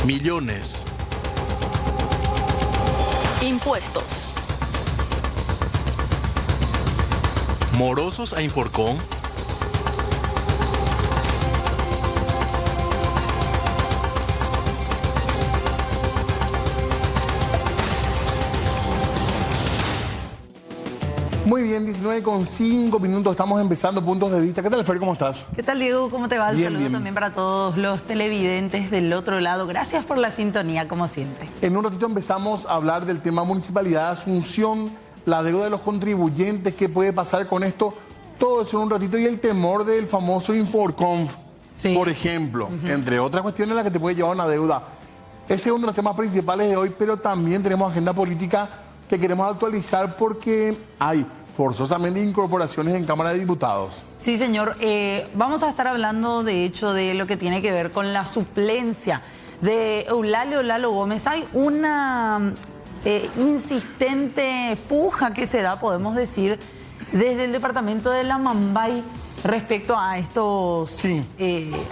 millones. Impuestos. Morosos a Inforcon. Muy bien, 19:05, estamos empezando Puntos de Vista. ¿Qué tal, Fer? ¿Cómo estás? ¿Qué tal, Diego? ¿Cómo te va? El Bien, saludo bien. también para todos los televidentes del otro lado. Gracias por la sintonía, como siempre. En un ratito empezamos a hablar del tema Municipalidad de Asunción, la deuda de los contribuyentes, qué puede pasar con esto, todo eso en un ratito, y el temor del famoso Inforconf, Sí. por ejemplo, entre otras cuestiones las que te puede llevar una deuda. Ese es uno de los temas principales de hoy, pero también tenemos agenda política que queremos actualizar porque hay forzosamente incorporaciones en Cámara de Diputados. Sí, señor. Vamos a estar hablando, de hecho, de lo que tiene que ver con la suplencia de Eulalio Lalo Gómez. Hay una insistente puja que se da, podemos decir, desde el departamento de la Mambay respecto a estos... Sí.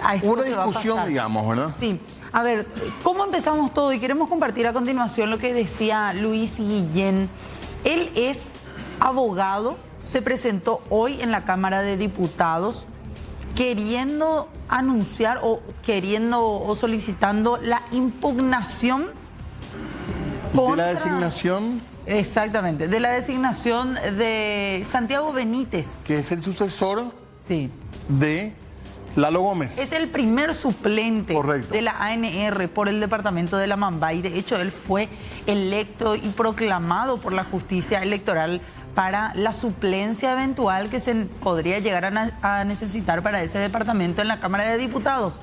A esto Una que va a discusión, pasar. digamos, ¿verdad? Sí. A ver, ¿cómo empezamos todo? Y queremos compartir a continuación lo que decía Luis Guillén. Él es abogado, se presentó hoy en la Cámara de Diputados queriendo anunciar o solicitando la impugnación De la contra... designación, Exactamente, de la designación de Santiago Benítez. que es el sucesor Sí. de Lalo Gómez. Es el primer suplente Correcto. de la ANR por el departamento de la Mambay. De hecho, él fue electo y proclamado por la justicia electoral para la suplencia eventual que se podría llegar a necesitar para ese departamento en la Cámara de Diputados.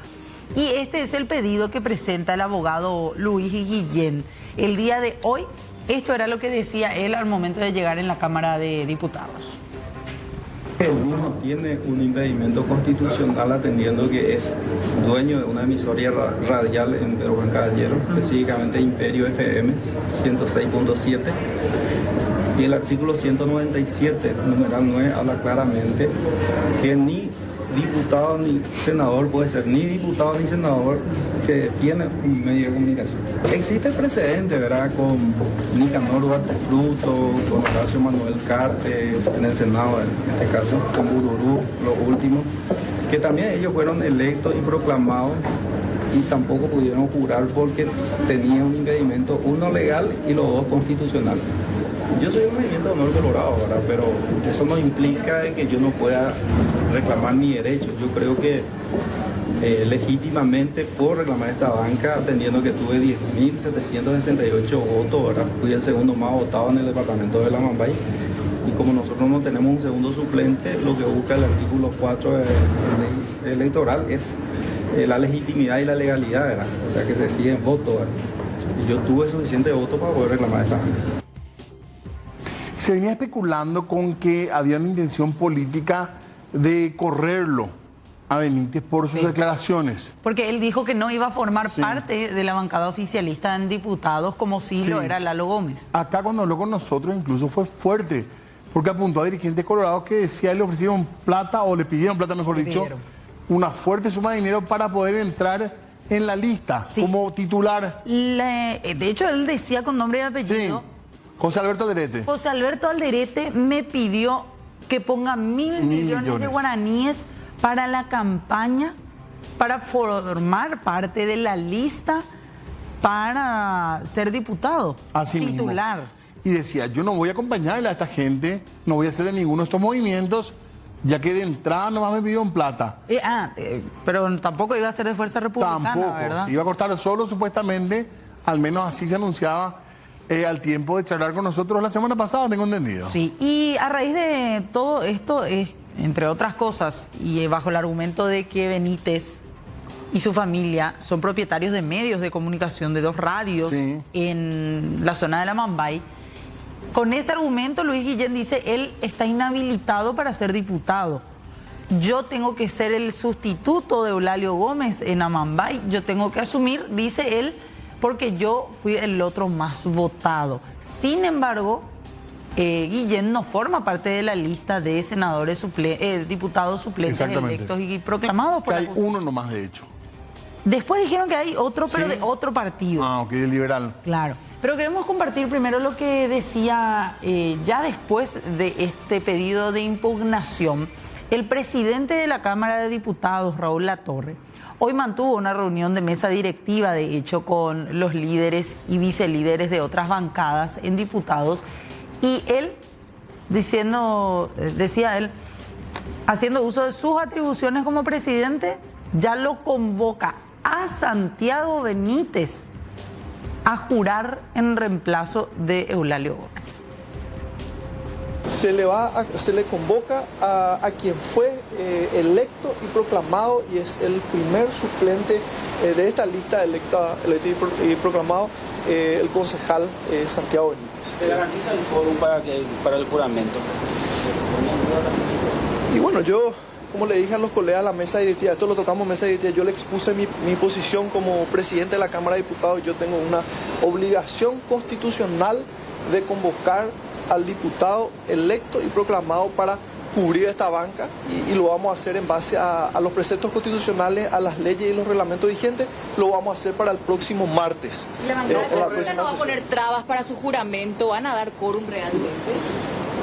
Y este es el pedido que presenta el abogado Luis Guillén. El día de hoy, esto era lo que decía él al momento de llegar en la Cámara de Diputados. Él mismo tiene un impedimento constitucional atendiendo que es dueño de una emisoria radial en Pedro Juan Caballero, específicamente Imperio FM 106.7, y el artículo 197, numeral 9, habla claramente que ni diputado ni senador puede ser ni diputado ni senador que tiene un medio de comunicación. Existe precedente, ¿verdad?, con Nicanor Duarte Fruto, con Horacio Manuel Cartes en el Senado, en este caso, con Bururú, lo último, que también ellos fueron electos y proclamados y tampoco pudieron jurar porque tenían un impedimento, uno legal y los dos constitucional. Yo soy un movimiento de honor colorado, ¿verdad?, pero eso no implica que yo no pueda reclamar mi derecho. Yo creo que legítimamente puedo reclamar esta banca, atendiendo que tuve 10.768 votos, ¿verdad? Fui el segundo más votado en el departamento de la Mambay. Y como nosotros no tenemos un segundo suplente, lo que busca el artículo 4 de la ley electoral es la legitimidad y la legalidad, ¿verdad? O sea, que se deciden votos, ¿verdad? Y yo tuve suficiente votos para poder reclamar esta banca. Se venía especulando con que había una intención política de correrlo a Benítez por sus declaraciones. Porque él dijo que no iba a formar Sí. parte de la bancada oficialista en diputados como sí lo Sí. era Lalo Gómez. Acá cuando habló con nosotros incluso fue fuerte, porque apuntó a dirigentes colorados que decía le ofrecieron plata, o le pidieron plata, mejor Le dicho, pidieron. una fuerte suma de dinero para poder entrar en la lista Sí. como titular. De hecho, él decía con nombre y Sí. apellido, José Alberto Alderete. José Alberto Alderete me pidió que ponga 1.000 millones de millones. guaraníes para la campaña, para formar parte de la lista para ser diputado, Así mismo. titular. Y decía, yo no voy a acompañarle a esta gente, no voy a hacer de ninguno de estos movimientos, ya que de entrada nomás me pidieron plata. Pero tampoco iba a ser de Fuerza Republicana, Tampoco, ¿verdad? se iba a cortar solo supuestamente, al menos así se anunciaba al tiempo de charlar con nosotros la semana pasada, tengo entendido. Sí, y a raíz de todo esto, entre otras cosas, y bajo el argumento de que Benítez y su familia son propietarios de medios de comunicación, de 2 radios Sí. en la zona de la Mambay, con ese argumento Luis Guillén dice, él está inhabilitado para ser diputado. Yo tengo que ser el sustituto de Eulalio Gómez en Amambay, yo tengo que asumir, dice él, porque yo fui el otro más votado. Sin embargo, Guillén no forma parte de la lista de senadores diputados suplentes Exactamente. electos y proclamados por Que la hay justicia. uno nomás, de hecho. Después dijeron que hay otro, pero Sí. de otro partido. Ah, ok, el liberal. Claro. Pero queremos compartir primero lo que decía ya después de este pedido de impugnación. El presidente de la Cámara de Diputados, Raúl Latorre, hoy mantuvo una reunión de mesa directiva, de hecho, con los líderes y vicelíderes de otras bancadas en diputados. Y él, decía él, haciendo uso de sus atribuciones como presidente, ya lo convoca a Santiago Benítez a jurar en reemplazo de Eulalio Gómez. Se le convoca a quien fue electo y proclamado y es el primer suplente de esta lista electo y proclamado, el concejal Santiago Benítez. ¿Se garantiza el quórum para el juramento? Y bueno, yo, como le dije a los colegas de la mesa directiva, esto lo tocamos en mesa directiva, yo le expuse mi posición como presidente de la Cámara de Diputados. Yo tengo una obligación constitucional de convocar al diputado electo y proclamado para cubrir esta banca y lo vamos a hacer en base a los preceptos constitucionales, a las leyes y los reglamentos vigentes. Lo vamos a hacer para el próximo martes. ¿La bancada no va a poner trabas para su juramento? ¿Van a dar quórum realmente?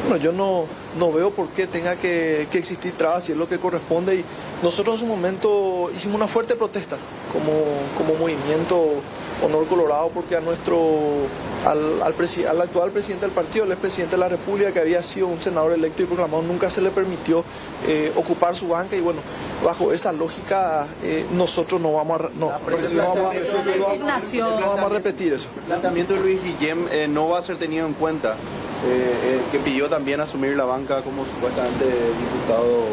Bueno, yo no veo por qué tenga que existir trabas, si es lo que corresponde. Y nosotros en su momento hicimos una fuerte protesta como movimiento Honor Colorado, porque al actual presidente del partido, el expresidente de la República, que había sido un senador electo y proclamado, nunca se le permitió ocupar su banca. Y bueno, bajo esa lógica nosotros no vamos a repetir eso. El planteamiento de Luis Guillem no va a ser tenido en cuenta, que pidió también asumir la banca como supuestamente diputado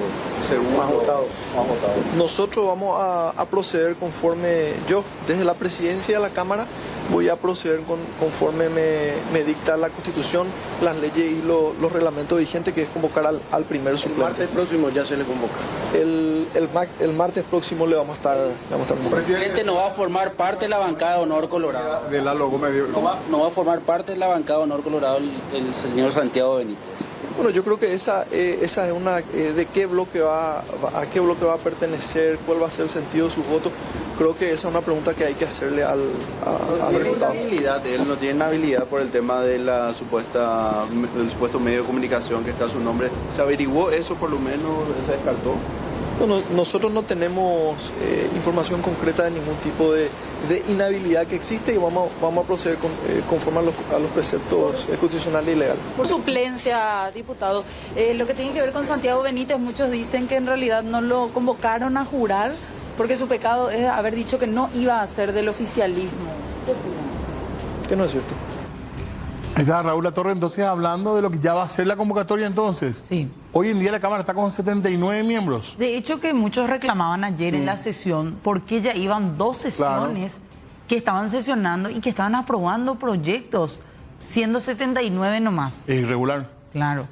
segundo Más votado. Más votado. Nosotros vamos a proceder conforme yo, desde la presidencia de la Cámara, voy a proceder conforme me dicta la Constitución, las leyes y los reglamentos vigentes, que es convocar al primer El suplente. martes próximo ya se le convoca. El martes próximo le vamos a estar convocando. El presidente no va a formar parte de la bancada de Honor Colorado. De Lalo Gómez. No va a formar parte de la bancada de Honor Colorado el señor Santiago Benítez. Bueno, yo creo que esa es una de qué bloque a qué bloque va a pertenecer, cuál va a ser el sentido de sus votos. Creo que esa es una pregunta que hay que hacerle al diputado. Él no tiene habilidad por el tema de del supuesto medio de comunicación que está a su nombre. ¿Se averiguó eso por lo menos? ¿Se descartó? Bueno, nosotros no tenemos información concreta de ningún tipo de inhabilidad que existe, y vamos a proceder conforme a los preceptos constitucionales y legales. Por suplencia, diputado, lo que tiene que ver con Santiago Benítez, muchos dicen que en realidad no lo convocaron a jurar porque su pecado es haber dicho que no iba a ser del oficialismo. Que no es cierto. Está Raúl Latorre entonces hablando de lo que ya va a ser la convocatoria entonces. Sí. Hoy en día la Cámara está con 79 miembros. De hecho, que muchos reclamaban ayer en la sesión porque ya iban 2 sesiones que estaban sesionando y que estaban aprobando proyectos, siendo 79 nomás. Es irregular. Claro.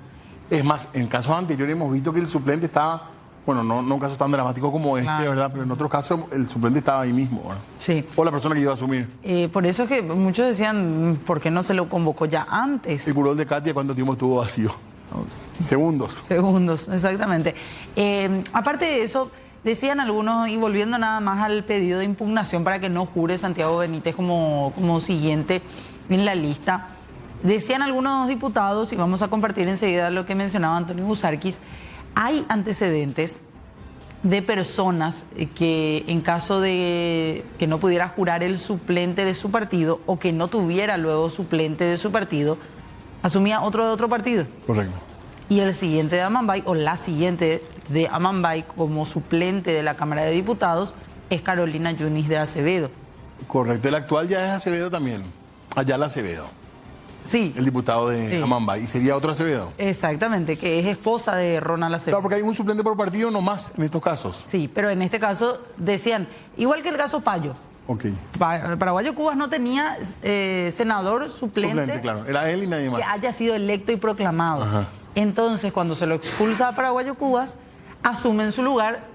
Es más, en casos anteriores hemos visto que el suplente estaba, bueno, no en un caso tan dramático como este, Claro. ¿verdad? Pero en otros casos el suplente estaba ahí mismo, ¿verdad? Sí. O la persona que iba a asumir. Por eso es que muchos decían, ¿por qué no se lo convocó ya antes? El curol de Katia, ¿cuánto tiempo estuvo vacío? Segundos. Segundos, exactamente. Aparte de eso, decían algunos, y volviendo nada más al pedido de impugnación para que no jure Santiago Benítez como siguiente en la lista, decían algunos diputados, y vamos a compartir enseguida lo que mencionaba Antonio Busarquis, hay antecedentes de personas que en caso de que no pudiera jurar el suplente de su partido o que no tuviera luego suplente de su partido, asumía otro de otro partido. Correcto. Y el siguiente de Amambay, o la siguiente de Amambay como suplente de la Cámara de Diputados, es Carolina Yunis de Acevedo. Correcto. El actual ya es Acevedo también. Ayala Acevedo, Sí, el diputado de Sí. Amambay. Y sería otro Acevedo. exactamente, que es esposa de Ronald Acevedo. Claro, porque hay un suplente por partido nomás en estos casos. Sí, pero en este caso decían, igual que el caso Payo, Ok. Paraguayo Cubas no tenía senador Suplente, claro. Era él y nadie más. que haya sido electo y proclamado. Ajá. Entonces, cuando se lo expulsa a Paraguayo Cubas, asume en su lugar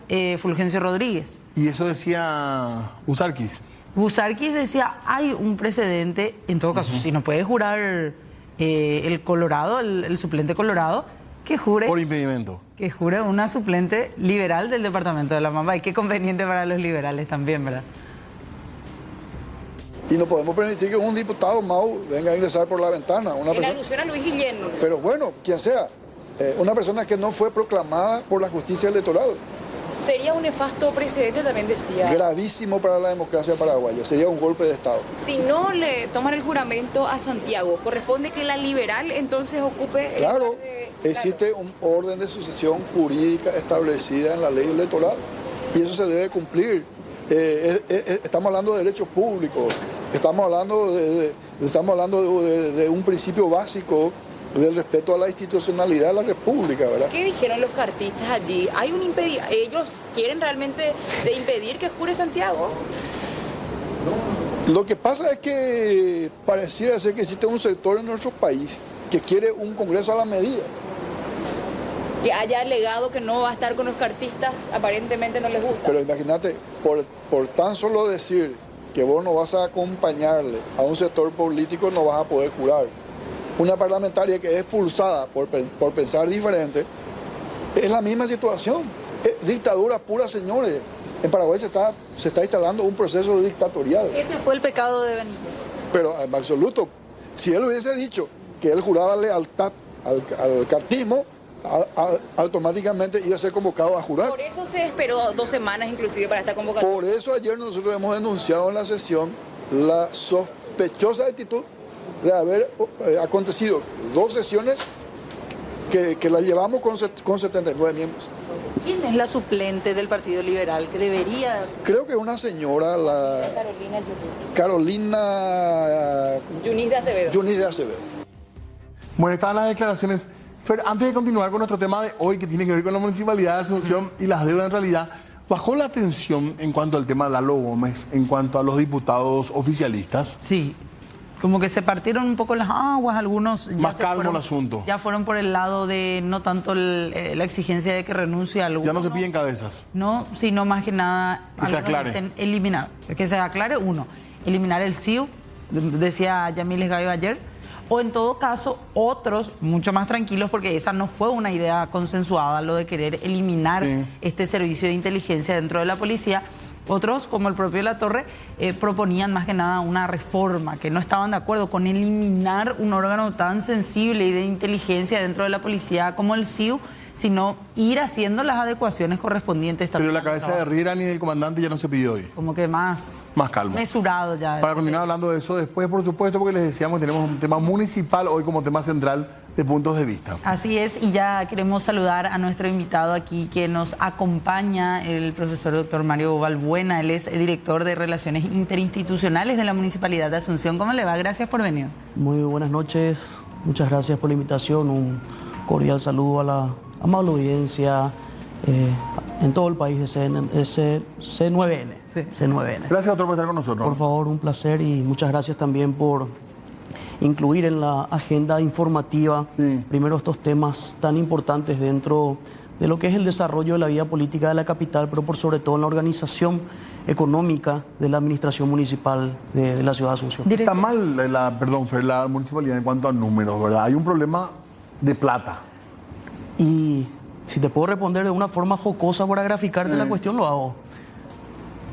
Fulgencio Rodríguez. Y eso decía Busarquis. Busarquis decía, hay un precedente, en todo caso, si no puede jurar el Colorado, el suplente Colorado, que jure Por impedimento. una suplente liberal del departamento de la Amambay. Qué conveniente para los liberales también, ¿verdad? Y no podemos permitir que un diputado Mau venga a ingresar por la ventana. En alusión a Luis Guillén. Pero bueno, quien sea, una persona que no fue proclamada por la justicia electoral. Sería un nefasto precedente, también decía. Gravísimo para la democracia paraguaya, sería un golpe de Estado. Si no le toman el juramento a Santiago, ¿corresponde que la liberal entonces ocupe el Claro, lugar de... existe un orden de sucesión jurídica establecida en la ley electoral y eso se debe cumplir. Estamos hablando de derechos públicos, estamos hablando de un principio básico del respeto a la institucionalidad de la República, ¿verdad? ¿Qué dijeron los cartistas allí? ¿Hay un ¿Ellos quieren realmente de impedir que jure Santiago? Lo que pasa es que pareciera ser que existe un sector en nuestro país que quiere un Congreso a la medida. Que haya alegado que no va a estar con los cartistas, aparentemente no les gusta. Pero imagínate, por tan solo decir que vos no vas a acompañarle a un sector político, no vas a poder jurar. Una parlamentaria que es expulsada por pensar diferente, es la misma situación. Es dictadura pura, señores. En Paraguay se está instalando un proceso dictatorial. Ese fue el pecado de Benítez. Pero en absoluto, si él hubiese dicho que él juraba lealtad al cartismo, automáticamente iba a ser convocado a jurar. Por eso se esperó 2 semanas inclusive para esta convocatoria. Por eso ayer nosotros hemos denunciado en la sesión la sospechosa actitud de haber acontecido 2 sesiones que la llevamos con 79 miembros. ¿Quién es la suplente del Partido Liberal que debería...? Creo que una señora, la Carolina Yunis de Acevedo. Yunis de Acevedo. Bueno, estaban las declaraciones. Fer, antes de continuar con nuestro tema de hoy, que tiene que ver con la Municipalidad de Asunción y las deudas en realidad, ¿bajó la tensión en cuanto al tema de Lalo Gómez, en cuanto a los diputados oficialistas? Sí, como que se partieron un poco las aguas, algunos... ya Más se calmo fueron, el asunto. Ya fueron por el lado de no tanto la exigencia de que renuncie a alguno. Ya no se piden cabezas. No, sino más que nada... Que se aclare. Dicen eliminar, que se aclare uno. Eliminar el CIU, decía Yamiles Gallo ayer, o en todo caso otros mucho más tranquilos, porque esa no fue una idea consensuada, lo de querer eliminar este servicio de inteligencia dentro de la policía. Otros, como el propio Latorre, proponían más que nada una reforma, que no estaban de acuerdo con eliminar un órgano tan sensible y de inteligencia dentro de la policía como el CIU, sino ir haciendo las adecuaciones correspondientes. Pero la cabeza de Riera ni del comandante ya no se pidió hoy. Como que más calmo. Mesurado ya. Para continuar hablando de eso después, por supuesto, porque les decíamos que tenemos un tema municipal hoy como tema central de puntos de vista. Así es, y ya queremos saludar a nuestro invitado aquí que nos acompaña, el profesor doctor Mario Balbuena. Él es el director de Relaciones Interinstitucionales de la Municipalidad de Asunción. ¿Cómo le va? Gracias por venir. Muy buenas noches, muchas gracias por la invitación, un cordial saludo a la amable audiencia en todo el país de C9N. Sí. C9N. Gracias, doctor, por estar con nosotros. Por favor, un placer y muchas gracias también por incluir en la agenda informativa primero estos temas tan importantes dentro de lo que es el desarrollo de la vida política de la capital, pero por sobre todo en la organización económica de la administración municipal de la ciudad de Asunción. Está mal la municipalidad en cuanto a números, ¿verdad? Hay un problema de plata. Y si te puedo responder de una forma jocosa para graficarte la cuestión, lo hago.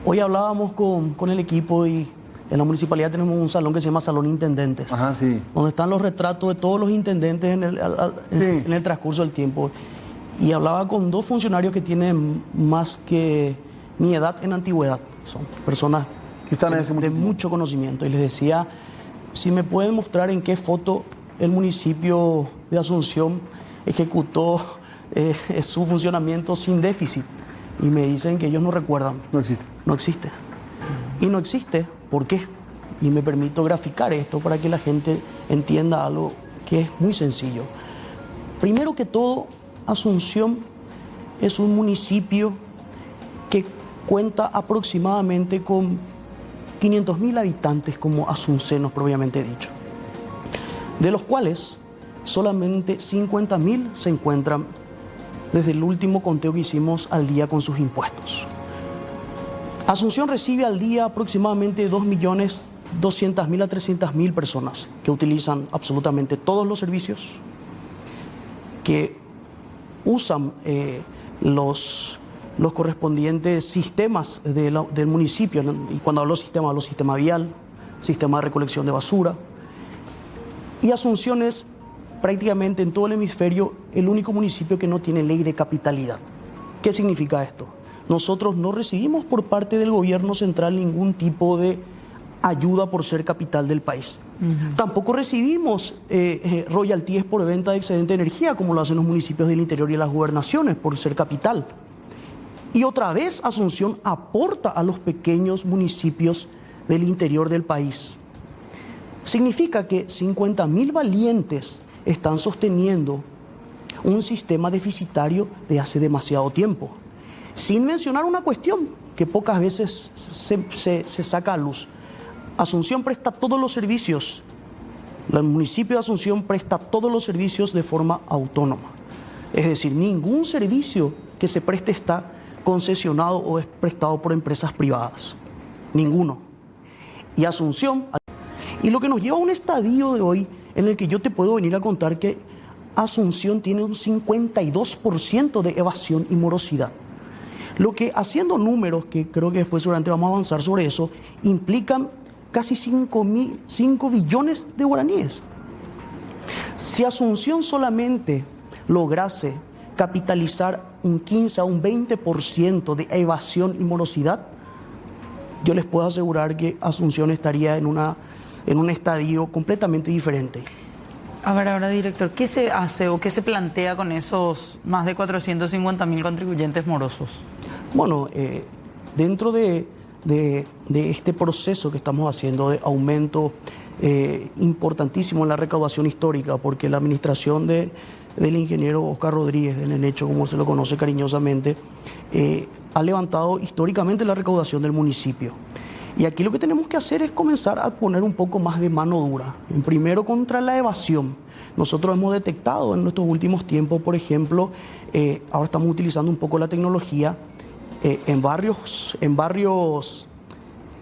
Hoy hablábamos con el equipo y en la municipalidad tenemos un salón que se llama Salón Intendentes. Ajá, sí. Donde están los retratos de todos los intendentes en el transcurso del tiempo. Y hablaba con 2 funcionarios que tienen más que mi edad en antigüedad. Son personas que están de mucho conocimiento. Y les decía, si me pueden mostrar en qué foto el municipio de Asunción ejecutó su funcionamiento sin déficit. Y me dicen que ellos no recuerdan. No existe. No existe. Y no existe, ¿por qué? Y me permito graficar esto para que la gente entienda algo que es muy sencillo. Primero que todo, Asunción es un municipio que cuenta aproximadamente con 500.000 habitantes como asuncenos propiamente dicho, de los cuales solamente 50.000 se encuentran desde el último conteo que hicimos al día con sus impuestos. Asunción recibe al día aproximadamente 2.200.000 a 300.000 personas que utilizan absolutamente todos los servicios, que usan los correspondientes sistemas del municipio. Y cuando hablo sistema vial, sistema de recolección de basura. Y Asunción es prácticamente en todo el hemisferio el único municipio que no tiene ley de capitalidad. ¿Qué significa esto? Nosotros no recibimos por parte del gobierno central ningún tipo de ayuda por ser capital del país. Tampoco recibimos royalties por venta de excedente de energía, como lo hacen los municipios del interior y las gobernaciones, por ser capital. Y otra vez Asunción aporta a los pequeños municipios del interior del país. Significa que 50.000 valientes están sosteniendo un sistema deficitario de hace demasiado tiempo. Sin mencionar una cuestión que pocas veces se saca a luz. Asunción presta todos los servicios, el municipio de Asunción presta todos los servicios de forma autónoma. Es decir, ningún servicio que se preste está concesionado o es prestado por empresas privadas. Ninguno. Y Asunción, y lo que nos lleva a un estadio de hoy en el que yo te puedo venir a contar que Asunción tiene un 52% de evasión y morosidad. Lo que, haciendo números, que creo que después seguramente vamos a avanzar sobre eso, implican casi 5 billones de guaraníes. Si Asunción solamente lograse capitalizar un 15 a un 20% de evasión y morosidad, yo les puedo asegurar que Asunción estaría en un estadio completamente diferente. A ver, ahora, director, ¿qué se hace o qué se plantea con esos más de 450.000 contribuyentes morosos? Bueno, dentro de este proceso que estamos haciendo de aumento importantísimo en la recaudación histórica, porque la administración del ingeniero Oscar Rodríguez, del Enecho, como se lo conoce cariñosamente, ha levantado históricamente la recaudación del municipio. Y aquí lo que tenemos que hacer es comenzar a poner un poco más de mano dura. Primero, contra la evasión. Nosotros hemos detectado en nuestros últimos tiempos, por ejemplo, ahora estamos utilizando un poco la tecnología en barrios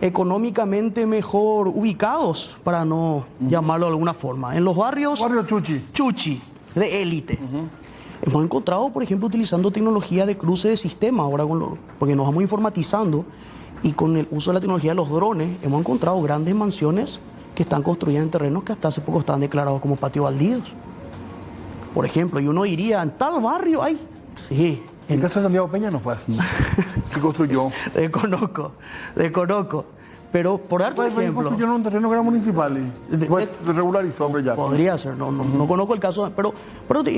económicamente mejor ubicados, para no llamarlo de alguna forma. En los barrios Chuchi, de élite. Hemos encontrado, por ejemplo, utilizando tecnología de cruce de sistema, ahora porque nos vamos informatizando, y con el uso de la tecnología de los drones, hemos encontrado grandes mansiones que están construidas en terrenos que hasta hace poco estaban declarados como patios baldíos. Por ejemplo, y uno diría, en tal barrio hay... Sí. En el caso de Santiago Peña no fue así. ¿Qué construyó? Desconozco. Pero por darte un ejemplo... construyeron un terreno que era municipal y regularizó, hombre, ya. Podría ser, no conozco el caso, pero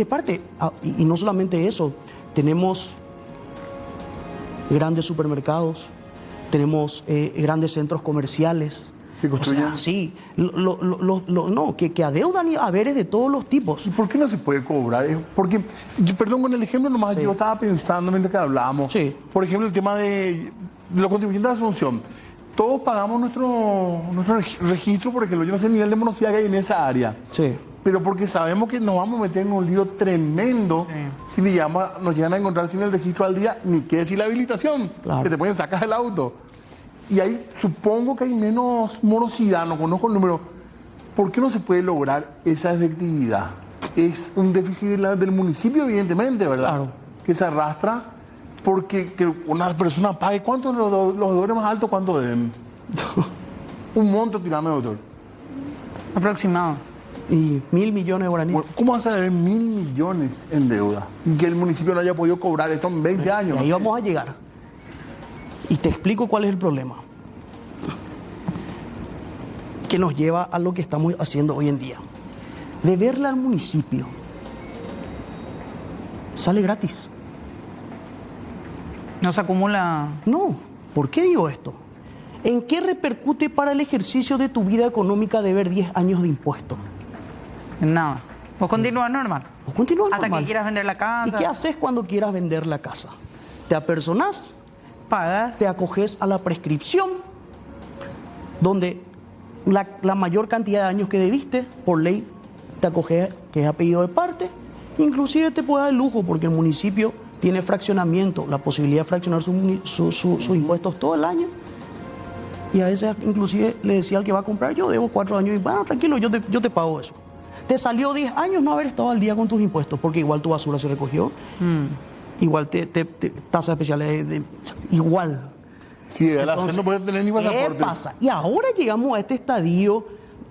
aparte, y no solamente eso, tenemos grandes supermercados, tenemos grandes centros comerciales. ¿Que construyen? O sea, sí, que adeudan haberes de todos los tipos. ¿Y por qué no se puede cobrar? Porque, perdón, con el ejemplo nomás, sí. Yo estaba pensando mientras que hablábamos. Sí. Por ejemplo, el tema de los contribuyentes de Asunción. Todos pagamos nuestro registro porque yo no sé el nivel de morosidad que hay en esa área. Sí. Pero porque sabemos que nos vamos a meter en un lío tremendo si nos llegan a encontrar sin el registro al día, ni qué decir la habilitación, claro, que te pueden sacar el auto. Y ahí supongo que hay menos morosidad, no conozco el número. ¿Por qué no se puede lograr esa efectividad? Es un déficit del municipio, evidentemente, ¿verdad? Claro. Que se arrastra porque que una persona pague. ¿Cuántos los deudores más altos, cuánto deben? Un monto, tirame, doctor. Aproximado. Y 1.000 millones de guaraníes. Bueno, ¿cómo vas a deber 1.000 millones en deuda? Y que el municipio no haya podido cobrar esto en 20 años. Y ahí vamos a llegar. Y te explico cuál es el problema. Que nos lleva a lo que estamos haciendo hoy en día. Deberle al municipio sale gratis. ¿No se acumula? No. ¿Por qué digo esto? ¿En qué repercute para el ejercicio de tu vida económica deber 10 años de impuestos? En nada. Vos continúas normal. Vos continúas normal. Hasta que quieras vender la casa. ¿Y qué haces cuando quieras vender la casa? Te apersonás, pagas, te acoges a la prescripción, donde la mayor cantidad de años que debiste, por ley, te acoges, que es a pedido de parte, inclusive te puede dar el lujo, porque el municipio tiene fraccionamiento, la posibilidad de fraccionar sus impuestos todo el año. Y a veces inclusive le decía al que va a comprar, yo debo 4 años, y bueno, tranquilo, yo te pago eso. Te salió 10 años no haber estado al día con tus impuestos, porque igual tu basura se recogió, igual tasas especiales, igual. Sí, el hacer no puede tener ni pasaporte. ¿Qué pasa? Y ahora llegamos a este estadio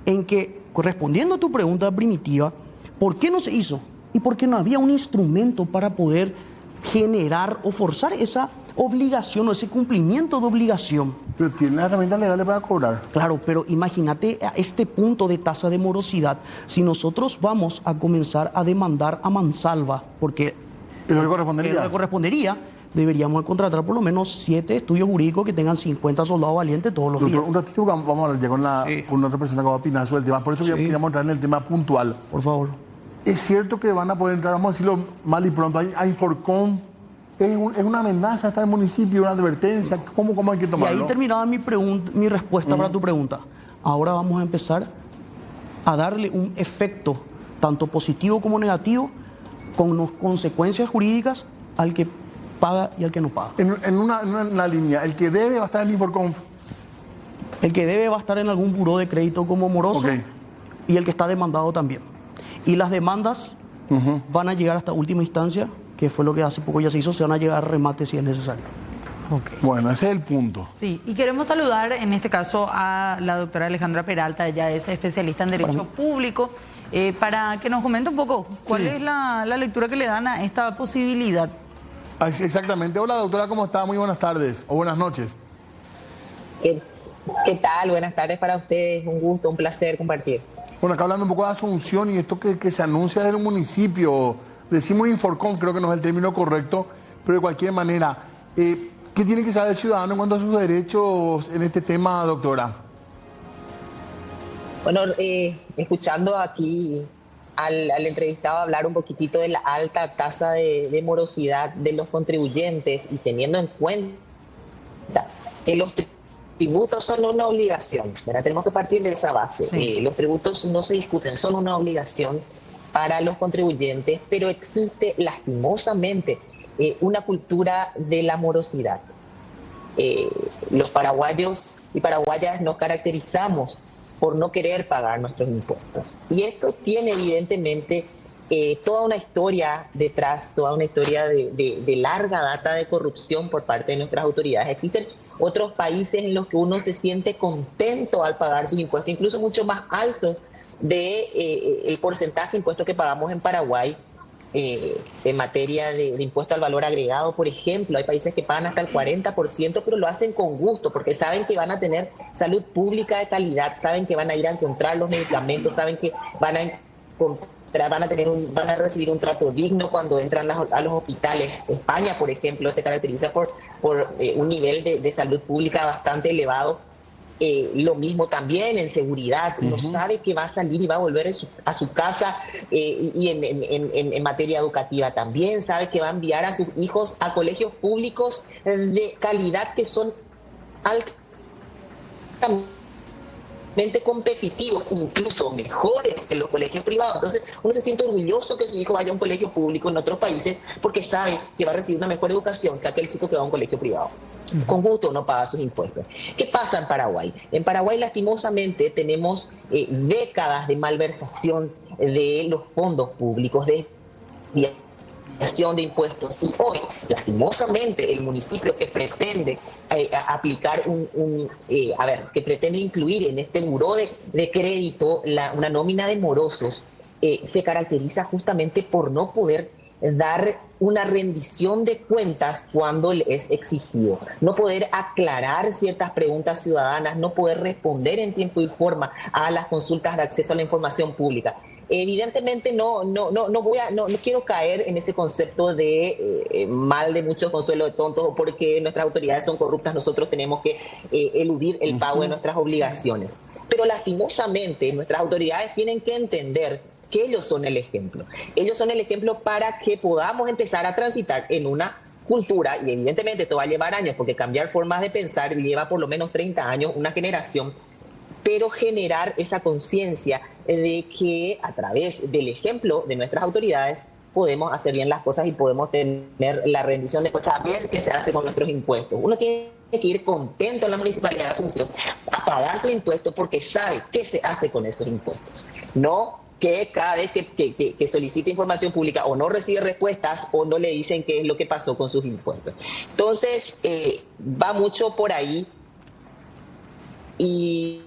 en que, respondiendo a tu pregunta primitiva, ¿por qué no se hizo? Y porque no había un instrumento para poder generar o forzar esa obligación o ese cumplimiento de obligación. Pero tiene las herramientas legales para cobrar. Claro, pero imagínate a este punto de tasa de morosidad, si nosotros vamos a comenzar a demandar a mansalva, porque ¿Es lo que correspondería? es lo que correspondería, deberíamos de contratar por lo menos 7 estudios jurídicos que tengan 50 soldados valientes todos los días. Doctor, un ratito vamos a hablar ya con otra persona que va a opinar sobre el tema. Por eso queríamos entrar en el tema puntual. Por favor. Es cierto que van a poder entrar, vamos a decirlo mal y pronto, a Inforcom. Es una amenaza estar en el municipio, una advertencia. ¿Cómo hay que tomarlo? Y ahí terminaba mi respuesta para tu pregunta. Ahora vamos a empezar a darle un efecto, tanto positivo como negativo, con consecuencias jurídicas al que paga y al que no paga. En una línea, el que debe va a estar en Inforcom. El que debe va a estar en algún buró de crédito como moroso, y el que está demandado también. Y las demandas van a llegar hasta última instancia, que fue lo que hace poco ya se hizo, se van a llegar a remate si es necesario. Bueno, ese es el punto. Sí, y queremos saludar en este caso a la doctora Alejandra Peralta, ella es especialista en Derecho Público, para que nos comente un poco cuál es la lectura que le dan a esta posibilidad. Exactamente. Hola doctora, ¿cómo está? Muy buenas tardes o buenas noches. ¿Qué tal? Buenas tardes para ustedes, un gusto, un placer compartir. Bueno, acá hablando un poco de Asunción y esto que se anuncia desde el municipio, decimos Inforcom, creo que no es el término correcto, pero de cualquier manera, ¿qué tiene que saber el ciudadano en cuanto a sus derechos en este tema, doctora? Bueno, escuchando aquí al entrevistado hablar un poquitito de la alta tasa de morosidad de los contribuyentes y teniendo en cuenta que los tributos son una obligación, ¿verdad? Tenemos que partir de esa base. Los tributos no se discuten, son una obligación para los contribuyentes, pero existe lastimosamente una cultura de la morosidad. Los paraguayos y paraguayas nos caracterizamos por no querer pagar nuestros impuestos. Y esto tiene evidentemente toda una historia detrás, toda una historia de larga data de corrupción por parte de nuestras autoridades. Existen otros países en los que uno se siente contento al pagar sus impuestos, incluso mucho más alto de el porcentaje de impuestos que pagamos en Paraguay en materia de impuesto al valor agregado, por ejemplo. Hay países que pagan hasta el 40%, pero lo hacen con gusto, porque saben que van a tener salud pública de calidad, saben que van a ir a encontrar los medicamentos, saben que van a recibir un trato digno cuando entran a los hospitales. España, por ejemplo, se caracteriza por un nivel de salud pública bastante elevado. Lo mismo también en seguridad. Uno sabe que va a salir y va a volver a su casa, y en materia educativa también sabe que va a enviar a sus hijos a colegios públicos de calidad que son altamente competitivos, incluso mejores que los colegios privados. Entonces uno se siente orgulloso que su hijo vaya a un colegio público en otros países porque sabe que va a recibir una mejor educación que aquel chico que va a un colegio privado. Con gusto no paga sus impuestos. ¿Qué pasa en Paraguay? En Paraguay lastimosamente tenemos décadas de malversación de los fondos públicos, de de impuestos, y hoy lastimosamente el municipio que pretende aplicar que pretende incluir en este buró de crédito una nómina de morosos, se caracteriza justamente por no poder dar una rendición de cuentas cuando le es exigido, no poder aclarar ciertas preguntas ciudadanas, no poder responder en tiempo y forma a las consultas de acceso a la información pública. Evidentemente no quiero caer en ese concepto de mal de mucho consuelo de tontos, o porque nuestras autoridades son corruptas, nosotros tenemos que eludir el pago de nuestras obligaciones. Pero lastimosamente nuestras autoridades tienen que entender que ellos son el ejemplo. Ellos son el ejemplo para que podamos empezar a transitar en una cultura, y evidentemente esto va a llevar años, porque cambiar formas de pensar lleva por lo menos 30 años, una generación, pero generar esa conciencia de que a través del ejemplo de nuestras autoridades podemos hacer bien las cosas y podemos tener la rendición de saber qué se hace con nuestros impuestos. Uno tiene que ir contento en la Municipalidad de Asunción a pagar sus impuestos porque sabe qué se hace con esos impuestos. No que cada vez que solicita información pública o no recibe respuestas o no le dicen qué es lo que pasó con sus impuestos. Entonces, va mucho por ahí. Y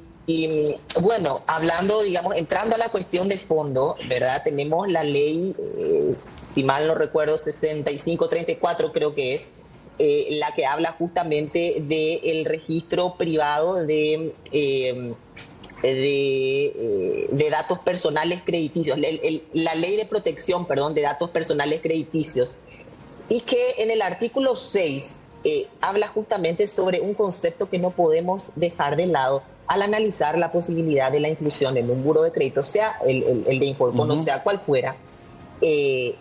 bueno, hablando, digamos, entrando a la cuestión de fondo, ¿verdad? Tenemos la ley, si mal no recuerdo, 6534 creo que es, la que habla justamente del registro privado de datos personales crediticios, la ley de protección, perdón, de datos personales crediticios, y que en el artículo 6 habla justamente sobre un concepto que no podemos dejar de lado al analizar la posibilidad de la inclusión en un buro de crédito, sea el de Inforcon, o sea cual fuera, que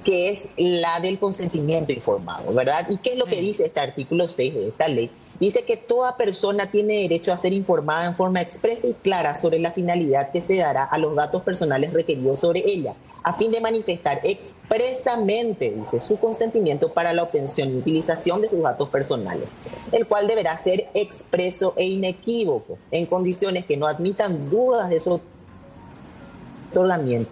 es la del consentimiento informado, ¿verdad? ¿Y qué es lo que dice este artículo 6 de esta ley? Dice que toda persona tiene derecho a ser informada en forma expresa y clara sobre la finalidad que se dará a los datos personales requeridos sobre ella, a fin de manifestar expresamente, dice, su consentimiento para la obtención y utilización de sus datos personales, el cual deberá ser expreso e inequívoco, en condiciones que no admitan dudas de su otorgamiento,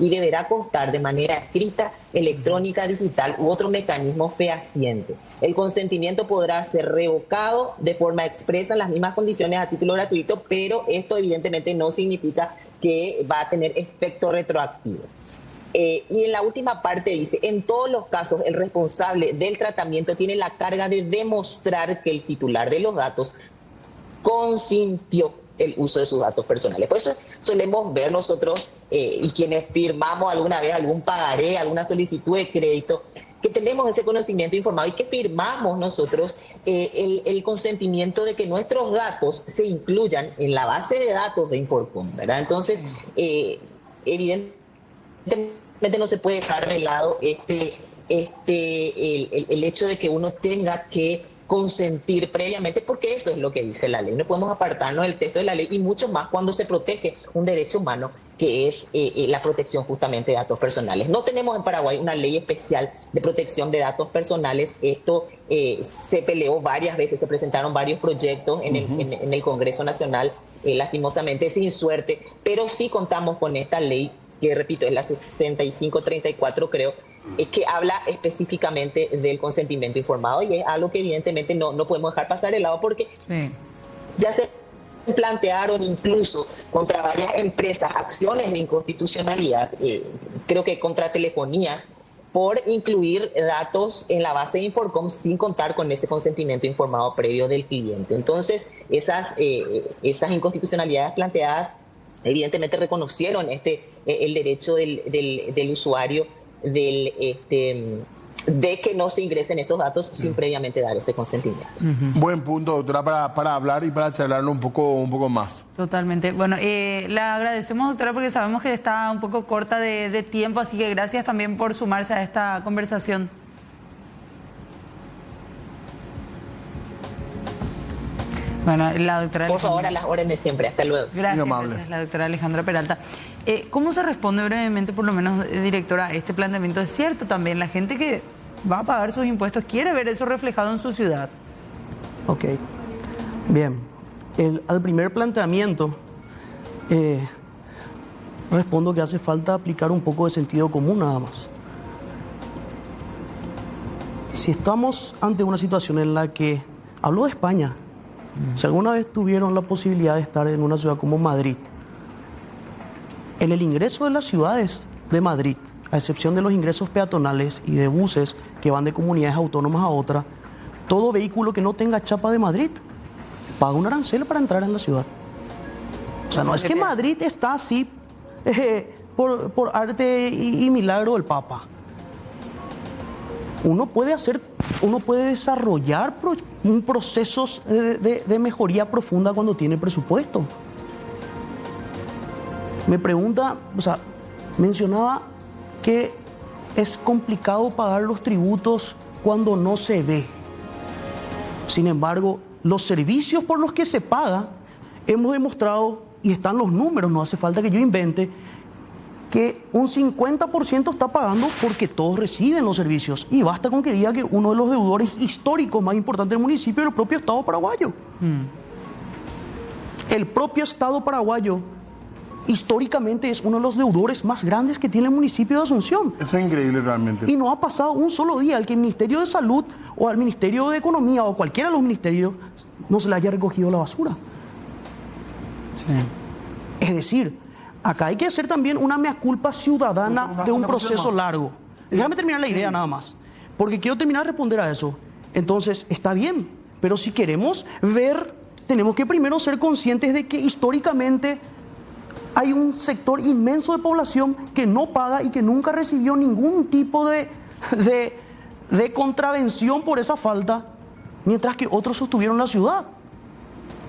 y deberá constar de manera escrita, electrónica, digital u otro mecanismo fehaciente. El consentimiento podrá ser revocado de forma expresa en las mismas condiciones a título gratuito, pero esto evidentemente no significa que va a tener efecto retroactivo. Y en la última parte dice, en todos los casos el responsable del tratamiento tiene la carga de demostrar que el titular de los datos consintió el uso de sus datos personales. Por eso solemos ver nosotros y quienes firmamos alguna vez algún pagaré, alguna solicitud de crédito, que tenemos ese conocimiento informado y que firmamos nosotros el consentimiento de que nuestros datos se incluyan en la base de datos de Inforcon, ¿verdad? Entonces, evidentemente no se puede dejar de lado el hecho de que uno tenga que consentir previamente, porque eso es lo que dice la ley. No podemos apartarnos del texto de la ley y mucho más cuando se protege un derecho humano que es la protección justamente de datos personales. No tenemos en Paraguay una ley especial de protección de datos personales. Esto se peleó varias veces, se presentaron varios proyectos en el Congreso Nacional, lastimosamente sin suerte, pero sí contamos con esta ley, que repito, es la 6534 creo, que habla específicamente del consentimiento informado, y es algo que evidentemente no podemos dejar pasar de lado, porque ya se plantearon incluso contra varias empresas acciones de inconstitucionalidad, creo que contra telefonías, por incluir datos en la base de Inforcon sin contar con ese consentimiento informado previo del cliente. Entonces, esas inconstitucionalidades planteadas evidentemente reconocieron el derecho del usuario de que no se ingresen esos datos sin previamente dar ese consentimiento. Buen punto, doctora, para hablar y para charlarlo un poco más. Totalmente. Bueno, le agradecemos, doctora, porque sabemos que está un poco corta de tiempo, así que gracias también por sumarse a esta conversación. Bueno, la doctora por favor, a las órdenes siempre. Hasta luego. Gracias, gracias, la doctora Alejandra Peralta. ¿Cómo se responde brevemente, por lo menos, directora, a este planteamiento? Es cierto también, la gente que va a pagar sus impuestos quiere ver eso reflejado en su ciudad. Ok, bien. Al primer planteamiento, respondo que hace falta aplicar un poco de sentido común nada más. Si estamos ante una situación en la que, hablo de España, si alguna vez tuvieron la posibilidad de estar en una ciudad como Madrid, en el ingreso de las ciudades de Madrid, a excepción de los ingresos peatonales y de buses que van de comunidades autónomas a otra, todo vehículo que no tenga chapa de Madrid paga un arancel para entrar en la ciudad. O sea, no es que Madrid está así por arte y milagro del Papa. Uno puede desarrollar procesos de mejoría profunda cuando tiene presupuesto. Me pregunta, mencionaba que es complicado pagar los tributos cuando no se ve. Sin embargo, los servicios por los que se paga, hemos demostrado, y están los números, no hace falta que yo invente, que un 50% está pagando porque todos reciben los servicios. Y basta con que diga que uno de los deudores históricos más importantes del municipio es el propio Estado paraguayo. El propio Estado paraguayo históricamente es uno de los deudores más grandes que tiene el municipio de Asunción. Eso es increíble realmente. Y no ha pasado un solo día al que el Ministerio de Salud o al Ministerio de Economía o cualquiera de los ministerios no se le haya recogido la basura. Sí. Es decir, acá hay que hacer también una mea culpa ciudadana de un proceso largo. Déjame terminar la idea nada más, porque quiero terminar de responder a eso. Entonces, está bien, pero si queremos ver, tenemos que primero ser conscientes de que históricamente hay un sector inmenso de población que no paga y que nunca recibió ningún tipo de contravención por esa falta, mientras que otros sostuvieron la ciudad.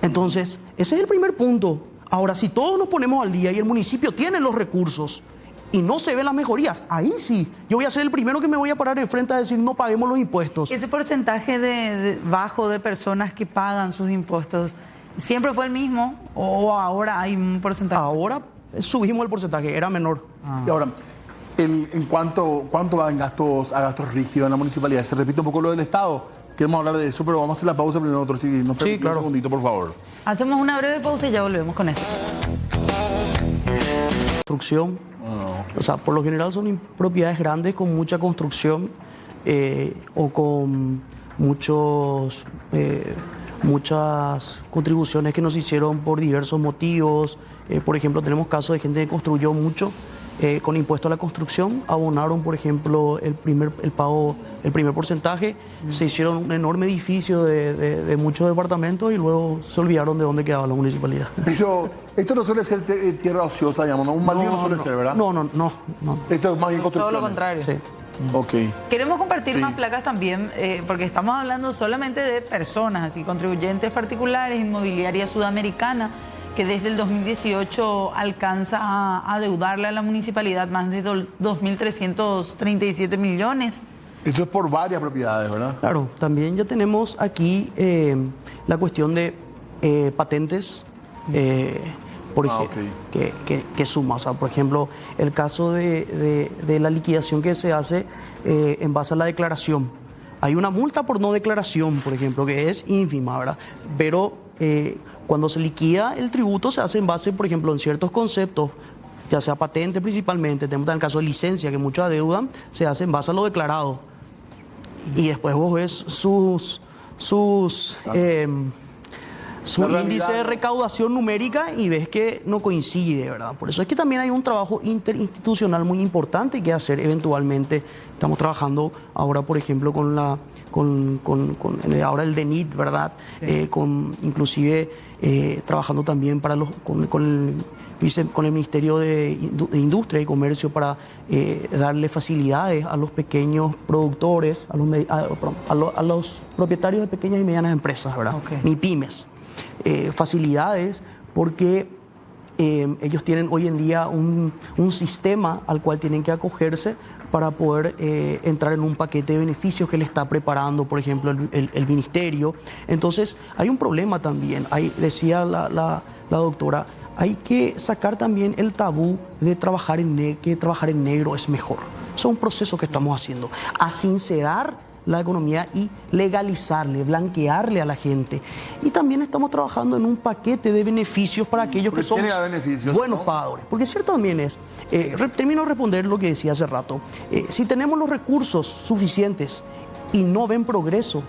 Entonces, ese es el primer punto. Ahora, si todos nos ponemos al día y el municipio tiene los recursos y no se ven las mejorías, ahí sí, yo voy a ser el primero que me voy a parar enfrente a decir no paguemos los impuestos. ¿Ese porcentaje bajo de personas que pagan sus impuestos siempre fue el mismo o ahora hay un porcentaje? Ahora subimos el porcentaje, era menor. Y ahora, ¿en cuánto va a gastos rígidos en la municipalidad? Se repite un poco lo del Estado. Queremos hablar de eso, pero vamos a hacer la pausa primero nosotros. Si nos permite claro. Un segundito, por favor. Hacemos una breve pausa y ya volvemos con esto. Construcción. O sea, por lo general son propiedades grandes con mucha construcción o con muchas contribuciones que nos hicieron por diversos motivos. Por ejemplo, tenemos casos de gente que construyó mucho con impuesto a la construcción, abonaron, por ejemplo, el primer porcentaje, se hicieron un enorme edificio de muchos departamentos y luego se olvidaron de dónde quedaba la municipalidad. Pero esto no suele ser tierra ociosa, digamos, ¿no? Un baldío no suele ser, ¿verdad? No. Esto es más bien construcción. Todo lo contrario. Sí. Ok. Queremos compartir más placas también, porque estamos hablando solamente de personas, así contribuyentes particulares, inmobiliaria sudamericana, que desde el 2018 alcanza a adeudarle a la municipalidad más de 2.337 millones. Esto es por varias propiedades, ¿verdad? Claro, también ya tenemos aquí la cuestión de patentes, por ejemplo, que suma. O sea, por ejemplo, el caso de la liquidación que se hace en base a la declaración. Hay una multa por no declaración, por ejemplo, que es ínfima, ¿verdad? Pero cuando se liquida el tributo se hace en base, por ejemplo, en ciertos conceptos, ya sea patente principalmente, tenemos el caso de licencia, que muchos adeudan, se hace en base a lo declarado. Y después vos ves su índice de recaudación numérica y ves que no coincide, ¿verdad? Por eso es que también hay un trabajo interinstitucional muy importante que hacer eventualmente. Estamos trabajando ahora, por ejemplo, ahora el DENIT, ¿verdad? Sí. Inclusive trabajando también con el Ministerio de Industria y Comercio para darle facilidades a los pequeños productores, a los propietarios de pequeñas y medianas empresas, ¿verdad? Okay. MIPYMES. Facilidades porque ellos tienen hoy en día un sistema al cual tienen que acogerse para poder entrar en un paquete de beneficios que le está preparando, por ejemplo, el ministerio. Entonces, hay un problema también. Decía la doctora, hay que sacar también el tabú de que trabajar en negro es mejor. Eso es un proceso que estamos haciendo. A sincerar la economía y legalizarle, blanquearle a la gente. Y también estamos trabajando en un paquete de beneficios para aquellos que son buenos pagadores. Porque cierto también es, termino de responder lo que decía hace rato, si tenemos los recursos suficientes y no ven progreso,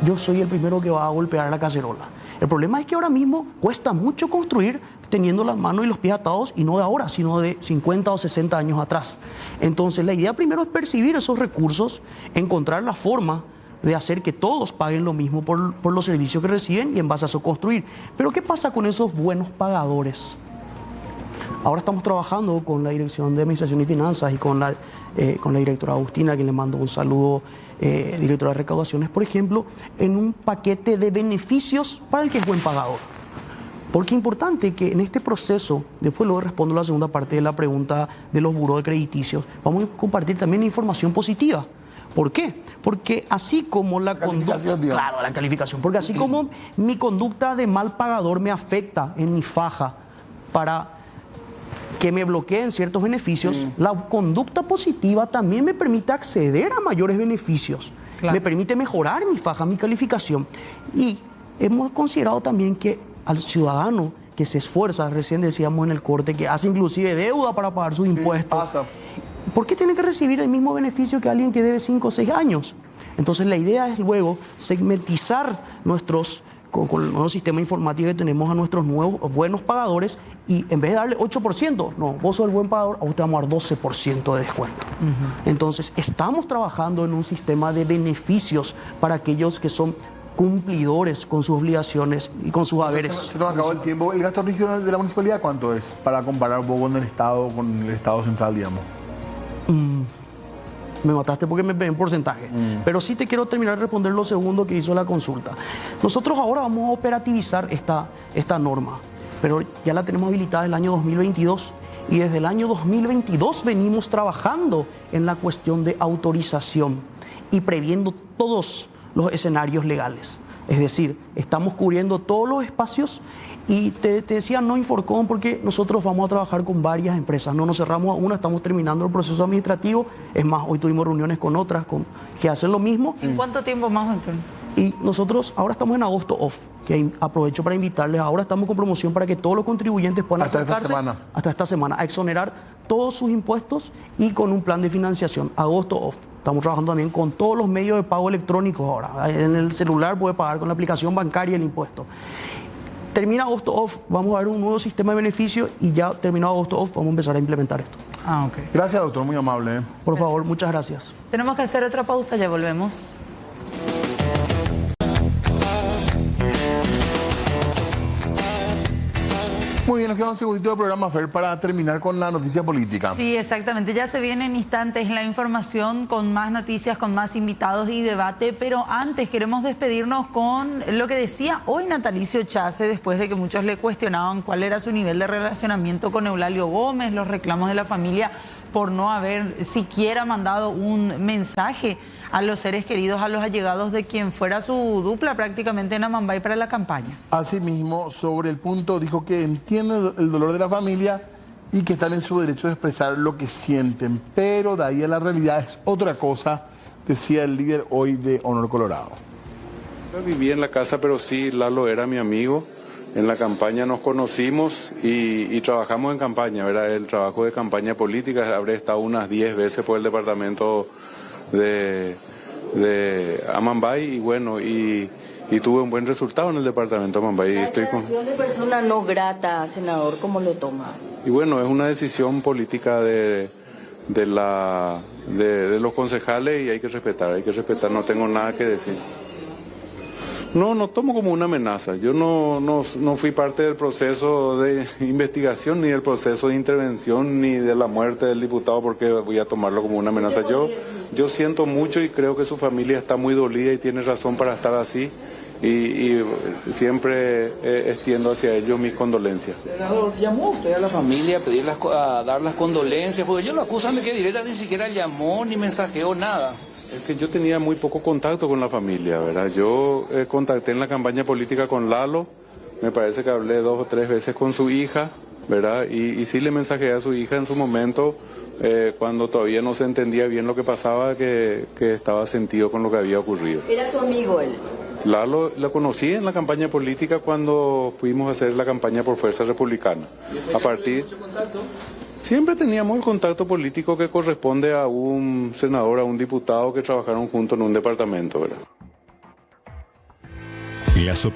yo soy el primero que va a golpear la cacerola. El problema es que ahora mismo cuesta mucho construir teniendo las manos y los pies atados, y no de ahora, sino de 50 o 60 años atrás. Entonces, la idea primero es percibir esos recursos, encontrar la forma de hacer que todos paguen lo mismo por los servicios que reciben y en base a eso construir. Pero, ¿qué pasa con esos buenos pagadores? Ahora estamos trabajando con la Dirección de Administración y Finanzas y con la directora Agustina, a quien le mando un saludo, directora de Recaudaciones, por ejemplo, en un paquete de beneficios para el que es buen pagador. Porque es importante que en este proceso, después luego respondo la segunda parte de la pregunta de los buros de crediticios, vamos a compartir también información positiva. ¿Por qué? Porque así como la conducta... Claro, la calificación. Porque así como mi conducta de mal pagador me afecta en mi faja para que me bloqueen ciertos beneficios, la conducta positiva también me permite acceder a mayores beneficios. Claro. Me permite mejorar mi faja, mi calificación. Y hemos considerado también que al ciudadano que se esfuerza, recién decíamos en el corte, que hace inclusive deuda para pagar sus impuestos, ¿por qué tiene que recibir el mismo beneficio que alguien que debe 5 o 6 años? Entonces la idea es luego segmentizar con el nuevo sistema informático que tenemos a nuestros nuevos buenos pagadores, y en vez de darle 8%, no, vos sos el buen pagador, a vos te vamos a dar 12% de descuento. Entonces estamos trabajando en un sistema de beneficios para aquellos que son cumplidores con sus obligaciones y con sus haberes. Se nos acabó el tiempo. ¿El gasto regional de la municipalidad cuánto es? Para comparar un poco con el Estado central, digamos. Me mataste porque me pegué en porcentaje. Pero sí te quiero terminar de responder lo segundo que hizo la consulta. Nosotros ahora vamos a operativizar esta norma, pero ya la tenemos habilitada el año 2022. Y desde el año 2022 venimos trabajando en la cuestión de autorización y previendo todos los escenarios legales. Es decir, estamos cubriendo todos los espacios. Y te decía no Inforcom porque nosotros vamos a trabajar con varias empresas. No nos cerramos a una, estamos terminando el proceso administrativo. Es más, hoy tuvimos reuniones con otras que hacen lo mismo. ¿En cuánto tiempo más, Antonio? Y nosotros ahora estamos en agosto off, que aprovecho para invitarles. Ahora estamos con promoción para que todos los contribuyentes puedan acercarse hasta esta semana a exonerar todos sus impuestos y con un plan de financiación. Agosto off. Estamos trabajando también con todos los medios de pago electrónicos ahora. En el celular puede pagar con la aplicación bancaria el impuesto. Termina agosto off, vamos a ver un nuevo sistema de beneficio y ya terminado agosto off vamos a empezar a implementar esto. Ok. Gracias, doctor, muy amable. Por favor, muchas gracias. Tenemos que hacer otra pausa, ya volvemos. Muy bien, nos queda un segundito de programa, Fer, para terminar con la noticia política. Sí, exactamente. Ya se viene en instantes la información con más noticias, con más invitados y debate, pero antes queremos despedirnos con lo que decía hoy Natalicio Chase, después de que muchos le cuestionaban cuál era su nivel de relacionamiento con Eulalio Gómez, los reclamos de la familia por no haber siquiera mandado un mensaje a los seres queridos, a los allegados de quien fuera su dupla prácticamente en Amambay para la campaña. Asimismo, sobre el punto, dijo que entiende el dolor de la familia y que están en su derecho de expresar lo que sienten, pero de ahí a la realidad es otra cosa, decía el líder hoy de Honor Colorado. Yo viví en la casa, pero sí, Lalo era mi amigo. En la campaña nos conocimos y trabajamos en campaña, ¿verdad? El trabajo de campaña política, habré estado unas 10 veces por el departamento de Amambay y bueno, y tuve un buen resultado en el departamento de Amambay. La declaración de persona no grata, senador, ¿cómo lo toma? Y bueno, es una decisión política de los concejales y hay que respetar, no tengo nada que decir. No tomo como una amenaza. Yo no fui parte del proceso de investigación, ni del proceso de intervención, ni de la muerte del diputado, porque voy a tomarlo como una amenaza. Yo siento mucho y creo que su familia está muy dolida y tiene razón para estar así. Y siempre extiendo hacia ellos mis condolencias. Senador, ¿llamó usted a la familia a dar las condolencias? Porque ellos lo acusan de que directa ni siquiera llamó ni mensajeó nada. Es que yo tenía muy poco contacto con la familia, ¿verdad? Yo contacté en la campaña política con Lalo, me parece que hablé 2 o 3 veces con su hija, ¿verdad? Y sí le mensajeé a su hija en su momento, cuando todavía no se entendía bien lo que pasaba, que estaba sentido con lo que había ocurrido. ¿Era su amigo él? Lalo lo conocí en la campaña política cuando fuimos a hacer la campaña por Fuerza Republicana. A partir... ¿Mucho contacto? Siempre teníamos el contacto político que corresponde a un senador, a un diputado que trabajaron juntos en un departamento, ¿verdad? Las